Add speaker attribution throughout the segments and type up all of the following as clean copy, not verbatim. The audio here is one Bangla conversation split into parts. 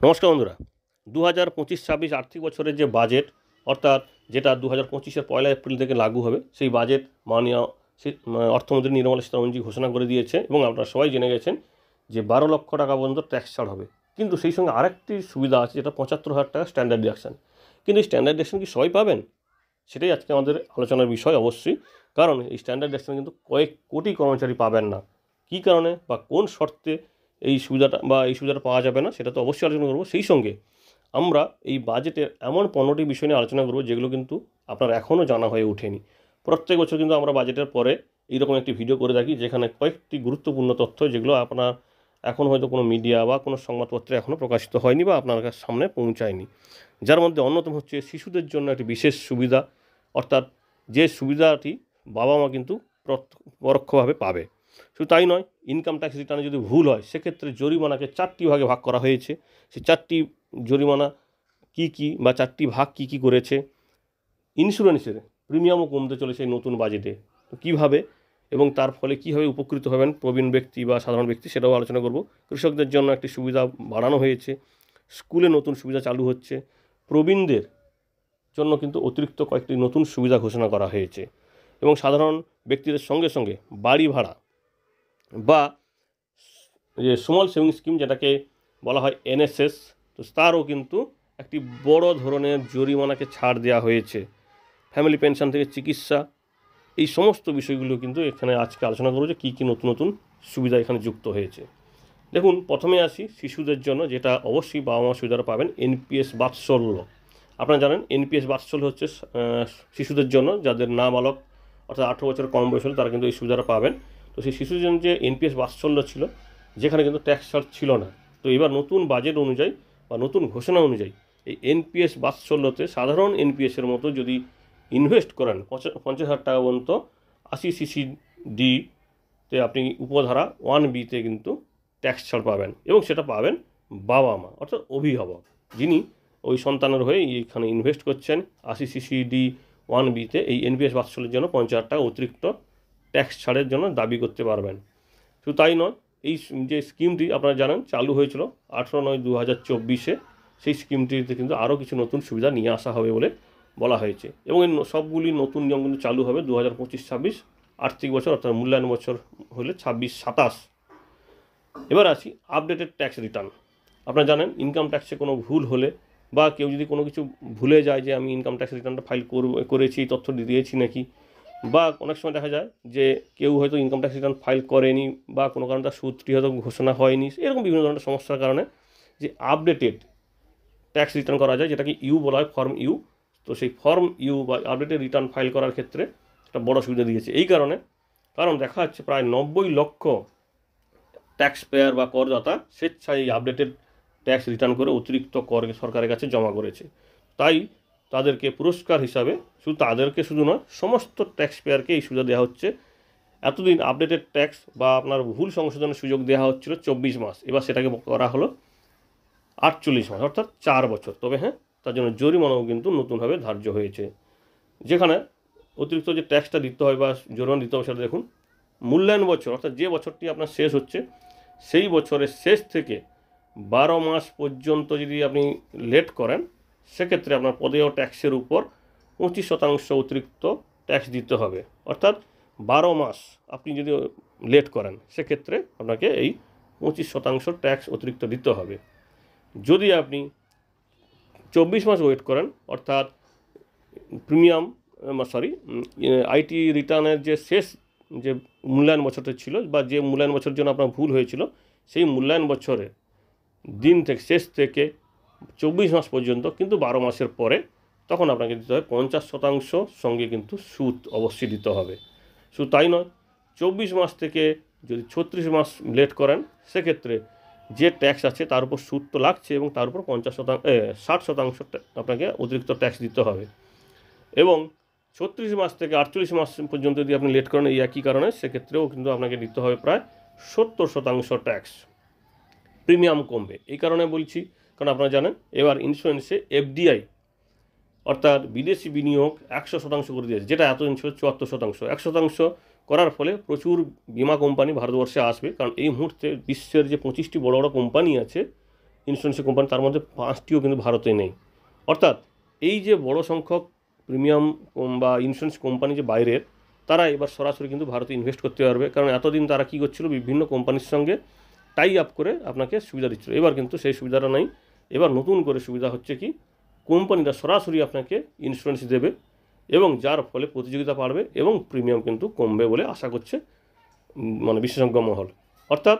Speaker 1: নমস্কার বন্ধুরা। 2025-26 আর্থিক বছরের যে বাজেট অর্থাৎ যেটা 2025-এর 1 এপ্রিল থেকে লাগু হবে, সেই বাজেট মাননীয় অর্থমন্ত্রী নির্মলা সীতারামনজি ঘোষণা করে দিয়েছে এবং আপনারা সবাই জেনে গেছেন যে 12 লক্ষ টাকা পর্যন্ত ট্যাক্স ছাড় হবে। কিন্তু সেই সঙ্গে আরেকটি সুবিধা আছে, যেটা 75,000 টাকা স্ট্যান্ডার্ড ডিডাকশন। কিন্তু এই স্ট্যান্ডার্ড ডিডাকশন কি সবাই পাবেন? সেটাই আজকে আমাদের আলোচনার বিষয় অবশ্যই। কারণ এই স্ট্যান্ডার্ড ডিডাকশন কিন্তু কয়েক কোটি কর্মচারী পাবেন না। কী কারণে বা কোন শর্তে এই সুবিধাটা পাওয়া যাবে না, সেটা তো অবশ্যই আলোচনা করব। সেই সঙ্গে আমরা এই বাজেটের এমন 15টি বিষয় নিয়ে আলোচনা করব যেগুলো কিন্তু আপনার এখনও জানা হয়ে ওঠেনি। প্রত্যেক বছর কিন্তু আমরা বাজেটের পরে এইরকম একটি ভিডিও করে থাকি, যেখানে কয়েকটি গুরুত্বপূর্ণ তথ্য যেগুলো আপনার এখন হয়তো কোনো মিডিয়া বা কোনো সংবাদপত্রে এখনও প্রকাশিত হয়নি বা আপনার সামনে পৌঁছায়নি। যার মধ্যে অন্যতম হচ্ছে শিশুদের জন্য একটি বিশেষ সুবিধা, অর্থাৎ যে সুবিধাটি বাবা মা কিন্তু পরোক্ষভাবে পাবে। শুধু তাই নয়, ইনকাম ট্যাক্স রিটার্নে যদি ভুল হয় সেক্ষেত্রে জরিমানাকে 4টি ভাগে ভাগ করা হয়েছে। সেই 4টি জরিমানা কী কী বা 4টি ভাগ কী কী করেছে। ইন্স্যুরেন্সের প্রিমিয়ামও কমতে চলেছে এই নতুন বাজেটে, তো কীভাবে এবং তার ফলে কীভাবে উপকৃত হবেন প্রবীণ ব্যক্তি বা সাধারণ ব্যক্তি, সেটাও আলোচনা করব। কৃষকদের জন্য একটি সুবিধা বাড়ানো হয়েছে, স্কুলে নতুন সুবিধা চালু হচ্ছে, প্রবীণদের জন্য কিন্তু অতিরিক্ত কয়েকটি নতুন সুবিধা ঘোষণা করা হয়েছে এবং সাধারণ ব্যক্তিদের সঙ্গে সঙ্গে বাড়ি ভাড়া বা যে স্মল সেভিং স্কিম, যেটাকে বলা হয় এনএসএস, তো তারও কিন্তু একটি বড় ধরনের জরিমানাকে ছাড় দেওয়া হয়েছে। ফ্যামিলি পেনশন থেকে চিকিৎসা, এই সমস্ত বিষয়গুলো কিন্তু এখানে আজকে আলোচনা করব যে কী কী নতুন নতুন সুবিধা এখানে যুক্ত হয়েছে। দেখুন, প্রথমে আসি শিশুদের জন্য, যেটা অবশ্যই বাবা মা সুবিধাটা পাবেন, এনপিএস বাৎসল্য। আপনারা জানেন এনপিএস বাৎসল্য হচ্ছে শিশুদের জন্য যাদের নাবালক অর্থাৎ 18 বছর কম বয়স হলে তারা কিন্তু এই সুবিধাটা পাবেন। তো সেই শিশুদের জন্য যে এনপিএস বাৎসল্য ছিল, যেখানে কিন্তু ট্যাক্স ছাড় ছিল না, তো এবার নতুন বাজেট অনুযায়ী বা নতুন ঘোষণা অনুযায়ী এই এনপিএস বাৎসল্যতে সাধারণ এনপিএসের মতো যদি ইনভেস্ট করেন 50,000 টাকা পর্যন্ত 80 CCDতে আপনি উপধারা 1B-তে কিন্তু ট্যাক্স ছাড় পাবেন এবং সেটা পাবেন বাবা মা অর্থাৎ অভিভাবক, যিনি ওই সন্তানের হয়ে এইখানে ইনভেস্ট করছেন। 80 CCD 1B-তে এই এনপিএস বাৎসল্যের জন্য 50,000 টাকা অতিরিক্ত ট্যাক্স ছাড়ের জন্য দাবি করতে পারবেন। শুধু তাই নয়, এই যে স্কিমটি আপনারা জানেন চালু হয়েছিল 18/9/2024-এ, সেই স্কিমটিতে কিন্তু আরও কিছু নতুন সুবিধা নিয়ে আসা হবে বলে বলা হয়েছে এবং এই সবগুলি নতুন নিয়ম কিন্তু চালু হবে 2025-26 আর্থিক বছর, অর্থাৎ মূল্যায়ন বছর হলে 26-27। এবার আসি আপডেটেড ট্যাক্স রিটার্ন। আপনারা জানেন ইনকাম ট্যাক্সে কোনো ভুল হলে বা কেউ যদি কোনো কিছু ভুলে যায় যে আমি ইনকাম ট্যাক্স রিটার্নটা ফাইল করেছি, এই তথ্য দিয়েছি নাকি, বা অনেক সময় দেখা যায় যে কেউ হয়তো ইনকাম ট্যাক্স রিটার্ন ফাইল করেনি বা কোনো কারণে তার সূত্রটি হয়তো ঘোষণা হয়নি, এরকম বিভিন্ন ধরনের সমস্যার কারণে যে আপডেটেড ট্যাক্স রিটার্ন করা যায়, যেটাকে ইউ বলা হয়, ফর্ম ইউ। তো সেই ফর্ম ইউ বা আপডেটেড রিটার্ন ফাইল করার ক্ষেত্রে একটা বড় সুবিধা দিয়েছে। এই কারণ দেখা যাচ্ছে প্রায় 90 লক্ষ ট্যাক্স পেয়ার বা করদাতা স্বেচ্ছায় এই আপডেটেড ট্যাক্স রিটার্ন করে অতিরিক্ত কর সরকারের কাছে জমা করেছে। তাই তাদেরকে পুরস্কার হিসাবে শুধু নয়, সমস্ত ট্যাক্স পেয়ারকে এই সুবিধা দেওয়া হচ্ছে। এতদিন আপডেটেড ট্যাক্স বা আপনার ভুল সংশোধনের সুযোগ দেওয়া হচ্ছিল 24 মাস, এবার সেটাকে করা হলো 48 মাস, অর্থাৎ 4 বছর। তবে হ্যাঁ, তার জন্য জরিমানাও কিন্তু নতুনভাবে ধার্য হয়েছে, যেখানে অতিরিক্ত যে ট্যাক্সটা দিতে হয় বা জরিমানা দিতে হবে সেটা দেখুন, মূল্যায়ন বছর অর্থাৎ যে বছরটি আপনার শেষ হচ্ছে সেই বছরের শেষ থেকে 12 মাস পর্যন্ত যদি আপনি লেট করেন, সেক্ষেত্রে আপনার পদেয় ট্যাক্সের উপর 25% অতিরিক্ত ট্যাক্স দিতে হবে। অর্থাৎ 12 মাস আপনি যদি লেট করেন সেক্ষেত্রে আপনাকে এই 25% ট্যাক্স অতিরিক্ত দিতে হবে। যদি আপনি 24 মাস ওয়েট করেন, অর্থাৎ আইটি রিটার্নের যে শেষ যে মূল্যায়ন বছরটা ছিল বা যে মূল্যায়ন বছরের জন্য আপনার ভুল হয়েছিল, সেই মূল্যায়ন বছরে দিন থেকে শেষ থেকে 24 মাস পর্যন্ত কিন্তু 12 মাসের পরে তখন আপনাকে দিতে হবে 50% সঙ্গে কিন্তু সুদ অবশ্যই দিতে হবে। শুধু তাই নয়, 24 মাস থেকে যদি 36 মাস লেট করেন সেক্ষেত্রে যে ট্যাক্স আছে তার উপর সুদ তো লাগছে এবং তার উপর 60% আপনাকে অতিরিক্ত ট্যাক্স দিতে হবে। এবং 36 মাস থেকে 48 মাস পর্যন্ত যদি আপনি লেট করেন এই একই কারণে, সেক্ষেত্রেও কিন্তু আপনাকে দিতে হবে প্রায় 70% ট্যাক্স। প্রিমিয়াম কমবে, এই কারণে বলছি কারণ আপনারা জানেন এবার ইন্স্যুরেন্সে এফডিআই অর্থাৎ বিদেশি বিনিয়োগ 100% করে দিয়েছে, যেটা এতদিন ছিল 74%। 100% করার ফলে প্রচুর বিমা কোম্পানি ভারতবর্ষে আসবে, কারণ এই মুহূর্তে বিশ্বের যে 25টি বড় বড় কোম্পানি আছে ইন্স্যুরেন্স কোম্পানি, তার মধ্যে 5টিও কিন্তু ভারতে নেই। অর্থাৎ এই যে বড় সংখ্যক প্রিমিয়াম বা ইন্স্যুরেন্স কোম্পানি যে বাইরের, তারা এবার সরাসরি কিন্তু ভারতে ইনভেস্ট করতে পারবে। কারণ এতদিন তারা কী করছিল, বিভিন্ন কোম্পানির সঙ্গে টাই আপ করে আপনাকে সুবিধা দিচ্ছিল। এবার কিন্তু সেই সুবিধাটা নেই। এবার নতুন করে সুবিধা হচ্ছে কি, কোম্পানিটা সরাসরি আপনাকে ইন্স্যুরেন্স দেবে এবং যার ফলে প্রতিযোগিতা বাড়বে এবং প্রিমিয়াম কিন্তু কমবে বলে আশা করছে মানে বিশেষজ্ঞ মহল। অর্থাৎ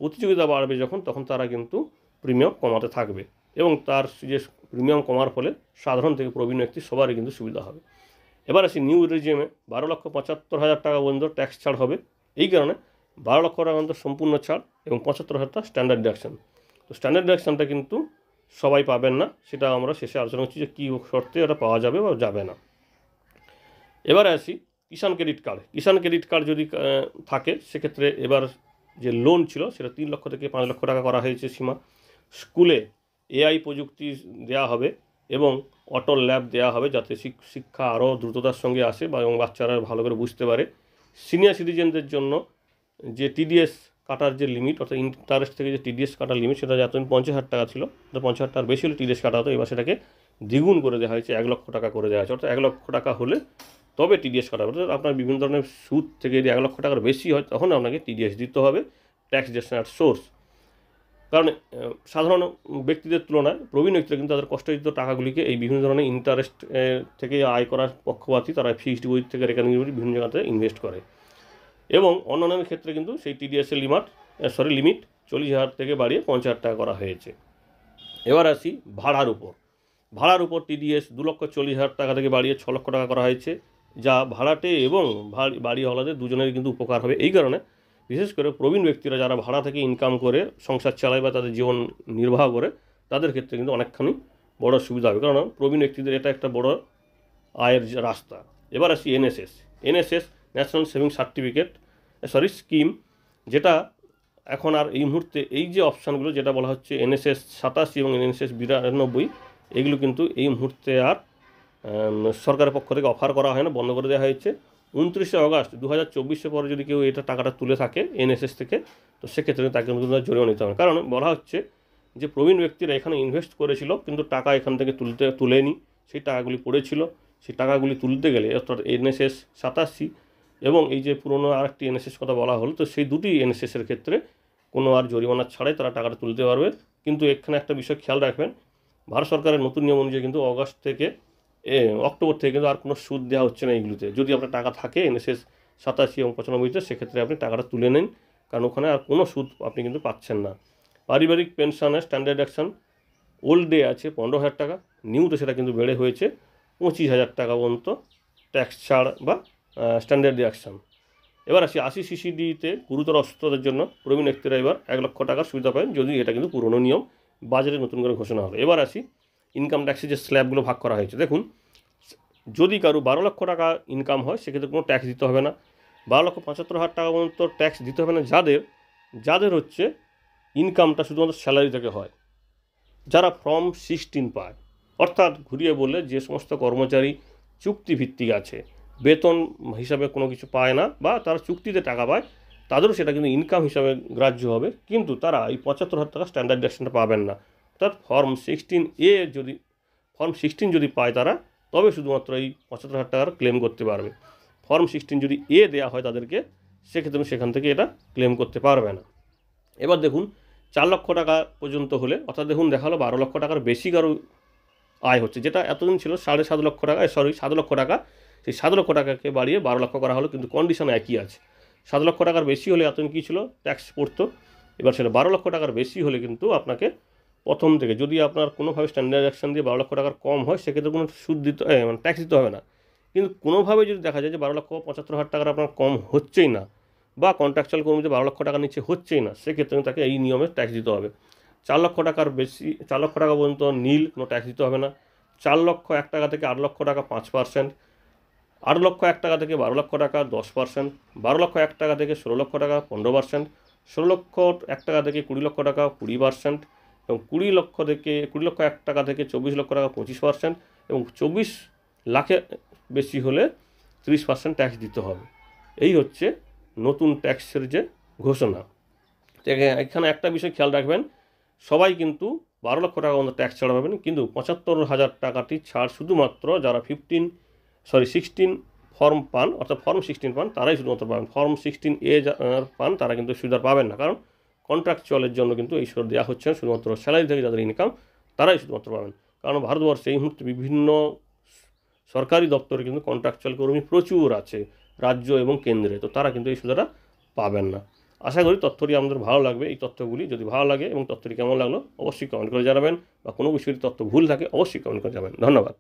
Speaker 1: প্রতিযোগিতা বাড়বে যখন, তখন তারা কিন্তু প্রিমিয়াম কমাতে থাকবে এবং তার যে প্রিমিয়াম কমার ফলে সাধারণ থেকে প্রবীণ ব্যক্তি সবারই কিন্তু সুবিধা হবে। এবার আসি নিউ রেজিমে 12,75,000 টাকা পর্যন্ত ট্যাক্স ছাড় হবে। এই কারণে 12 লক্ষ টাকা পর্যন্ত সম্পূর্ণ ছাড় এবং 75,000 টাকা স্ট্যান্ডার্ড ডিডাকশন। তো স্ট্যান্ডার্ড ডিডাকশনটা কিন্তু সবাই পাবেন না, সেটা আমরা শেষে আলোচনা করছি যে কী শর্তে ওটা পাওয়া যাবে বা যাবে না। এবারে আসি কিষাণ ক্রেডিট কার্ড। কিষাণ ক্রেডিট কার্ড যদি থাকে, সেক্ষেত্রে এবার যে লোন ছিল সেটা 3 লক্ষ থেকে 5 লক্ষ টাকা করা হয়েছে সীমা। স্কুলে এআই প্রযুক্তি দেওয়া হবে এবং অটল ল্যাব দেওয়া হবে, যাতে শিক্ষা আরও দ্রুততার সঙ্গে আসে বা এবং বাচ্চারা ভালো করে বুঝতে পারে। সিনিয়র সিটিজেনদের জন্য যে টিডিএস কাটার যে লিমিট, অর্থাৎ ইন্টারেস্ট থেকে যে টিডিএস কাটার লিমিট, সেটা এতদিন 50,000 টাকা ছিল, তো 50,000 টাকার বেশি হলে টিডিএস কাটা হতো। এবার সেটাকে দ্বিগুণ করে দেওয়া হয়েছে, 1 লক্ষ টাকা করে দেওয়া হয়েছে। অর্থাৎ 1 লক্ষ টাকা হলে তবে টিডিএস কাটা হবে। অর্থাৎ আপনার বিভিন্ন ধরনের সুদ থেকে যদি 1 লক্ষ টাকার বেশি হয়, তখন আপনাকে টিডিএস দিতে হবে, ট্যাক্স ডিডাকশন সোর্স। কারণ সাধারণ ব্যক্তিদের তুলনায় প্রবীণ ব্যক্তিরা কিন্তু তাদের কষ্টার্জিত টাকাগুলিকে এই বিভিন্ন ধরনের ইন্টারেস্ট থেকে আয় করার পক্ষপাতী, তারা ফিক্সড ডিপোজিট থেকে রেকারিং ডিপোজিট বিভিন্ন জায়গাতে ইনভেস্ট করে এবং অন্যান্য ক্ষেত্রে কিন্তু সেই টিডিএসের লিমিট 40,000 থেকে বাড়িয়ে 50,000 টাকা করা হয়েছে। এবার আসি ভাড়ার উপর টিডিএস 2,40,000 টাকা থেকে বাড়িয়ে 6 লক্ষ টাকা করা হয়েছে, যা ভাড়াটে এবং বাড়িওয়ালাদের দুজনেরই কিন্তু উপকার হবে। এই কারণে বিশেষ করে প্রবীণ ব্যক্তিরা যারা ভাড়া থেকে ইনকাম করে সংসার চালায় বা তাদের জীবন নির্বাহ করে, তাদের ক্ষেত্রে কিন্তু অনেকখানি বড় সুবিধা হবে, কারণ প্রবীণ ব্যক্তিদের এটা একটা বড় আয়ের রাস্তা। এবার আসি NSS national saving certificate scheme, যেটা এখন আর এই মুহূর্তে এই যে অপশানগুলো যেটা বলা হচ্ছে NSS 87 এবং NSS 92, এগুলো কিন্তু এই মুহূর্তে আর সরকারের পক্ষ থেকে অফার করা হয় না, বন্ধ করে দেওয়া হয়েছে। 29শে অগাস্ট 2024 পরে যদি কেউ এটা টাকাটা তুলে থাকে NSS থেকে, তো সেক্ষেত্রে তাকে কিন্তু জরিমানা নিতে হবে। কারণ বলা হচ্ছে যে প্রবীণ ব্যক্তিরা এখানে ইনভেস্ট করেছিল কিন্তু টাকা এখান থেকে তুলেনি, সেই টাকাগুলি পড়েছিল, সেই টাকাগুলি তুলতে গেলে অর্থাৎ NSS 87 এবং এই যে পুরনো আরেকটি NSS কথা বলা হলো, তো সেই দুটি NSS-এর ক্ষেত্রে কোনো আর জরিমানা ছাড়াই তারা টাকাটা তুলতে পারবে। কিন্তু এখানে একটা বিষয় খেয়াল রাখবেন, ভারত সরকারের নতুন নিয়ম অনুযায়ী কিন্তু অক্টোবর থেকে কিন্তু আর কোনো সুদ দেওয়া হচ্ছে না এইগুলিতে। যদি আপনার টাকা থাকে NSS 87 এবং 95-তে, সেক্ষেত্রে আপনি টাকাটা তুলে নিন, কারণ ওখানে আর কোনো সুদ আপনি কিন্তু পাচ্ছেন না। পারিবারিক পেনশনের স্ট্যান্ডার্ড ডিডাকশন ওল্ড ডে আছে 15,000 টাকা, নিউতে সেটা কিন্তু বেড়ে হয়েছে 25,000 টাকা পর্যন্ত ট্যাক্স ছাড় বা স্ট্যান্ডার্ড ডিডাকশন। এবার আসি 80 CCDতে গুরুতর অসুস্থতার জন্য প্রবীণ ব্যক্তিরা এবার 1 লক্ষ টাকার সুবিধা পাবেন, যদি এটা কিন্তু পুরনো নিয়ম, বাজারে নতুন করে ঘোষণা হবে। এবার আসি ইনকাম ট্যাক্সের যে স্ল্যাবগুলো ভাগ করা হয়েছে। দেখুন, যদি কারো 12 লক্ষ টাকা ইনকাম হয়, সেক্ষেত্রে কোনো ট্যাক্স দিতে হবে না। 12,75,000 টাকা পর্যন্ত ট্যাক্স দিতে হবে না যাদের হচ্ছে ইনকামটা শুধুমাত্র স্যালারি থেকে হয়, যারা ফর্ম 16 পায়। অর্থাৎ ঘুরিয়ে বললে যে সমস্ত কর্মচারী চুক্তিভিত্তিক আছে, বেতন হিসাবে কোনো কিছু পায় না বা তারা চুক্তিতে টাকা পায়, তাদেরও সেটা কিন্তু ইনকাম হিসাবে গ্রাহ্য হবে, কিন্তু তারা এই 75,000 টাকা স্ট্যান্ডার্ড ডিডাকশনটা পাবেন না। অর্থাৎ ফর্ম 16 যদি পায় তারা, তবে শুধুমাত্র এই 75,000 টাকার ক্লেম করতে পারবে। ফর্ম 16 যদি দেওয়া হয় তাদেরকে, সেক্ষেত্রে সেখান থেকে এটা ক্লেম করতে পারবে না। এবার দেখুন, 4 লক্ষ টাকা পর্যন্ত হলে, অর্থাৎ দেখুন দেখা হলো 12 লক্ষ টাকার বেশি কারো আয় হচ্ছে, যেটা এতদিন ছিল 7.5 লক্ষ টাকা, 7 লক্ষ টাকা, সেই 7 লক্ষ টাকাকে বাড়িয়ে 12 লক্ষ করা হলো, কিন্তু কন্ডিশন একই আছে। 7 লক্ষ টাকার বেশি হলে এতদিন কী ছিল, ট্যাক্স পড়তো। এবার সেটা 12 লক্ষ টাকার বেশি হলে কিন্তু আপনাকে প্রথম থেকে, যদি আপনার কোনোভাবে স্ট্যান্ডার্ড ডিডাকশন দিয়ে 12 লক্ষ টাকার কম হয়, সেক্ষেত্রে কোনো সুদ দিতে মানে ট্যাক্স দিতে হবে না। কিন্তু কোনোভাবে যদি দেখা যায় যে 12,75,000 টাকার আপনার কম হচ্ছেই না, বা কন্ট্রাকচুয়াল কর্মীদের 12 লক্ষ টাকার নিচে হচ্ছেই না, সেক্ষেত্রে তাকে এই নিয়মে ট্যাক্স দিতে হবে। 4 লক্ষ টাকার বেশি, 4 লক্ষ টাকা পর্যন্ত কোনো ট্যাক্স দিতে হবে না। 4 লক্ষ 1 টাকা থেকে 8 লক্ষ টাকা 5%, 8 লক্ষ 1 টাকা থেকে 12 লক্ষ টাকা 10%, 12 লক্ষ 1 টাকা থেকে 16 লক্ষ টাকা 15%, 16 লক্ষ 1 টাকা থেকে 20 লক্ষ টাকা 20%, এবং 20 লক্ষ 1 টাকা থেকে 24 লক্ষ টাকা 25%, এবং 24 লাখের বেশি হলে 30% ট্যাক্স দিতে হবে। এই হচ্ছে নতুন ট্যাক্সের যে ঘোষণা। এখানে একটা বিষয় খেয়াল রাখবেন, সবাই কিন্তু 12 লক্ষ টাকা পর্যন্ত ট্যাক্স ছাড়া পাবেন, কিন্তু 75,000 টাকাটি ছাড় শুধুমাত্র যারা 16 ফর্ম পান, অর্থাৎ ফর্ম 16 পান তারাই শুধুমাত্র পাবেন। ফর্ম 16A পান তারা কিন্তু সুবিধা পাবেন না, কারণ কন্ট্রাকচুয়ালের জন্য কিন্তু এই সুবিধা দেওয়া হচ্ছে না, শুধুমাত্র স্যালারি থেকে যাদের ইনকাম তারাই শুধুমাত্র পাবেন। কারণ ভারতবর্ষে এই মুহূর্তে বিভিন্ন সরকারি দপ্তরে কিন্তু কন্ট্রাকচুয়াল কর্মী প্রচুর আছে রাজ্য এবং কেন্দ্রে, তো তারা কিন্তু এই সুবিধাটা পাবেন না। আশা করি তথ্যটি আমাদের ভালো লাগবে। এই তথ্যগুলি যদি ভালো লাগে এবং তথ্যটি কেমন লাগলো অবশ্যই কমেন্ট করে জানাবেন, বা কোনো বিষয়ের তথ্য ভুল থাকে অবশ্যই কমেন্ট করে জানাবেন। ধন্যবাদ।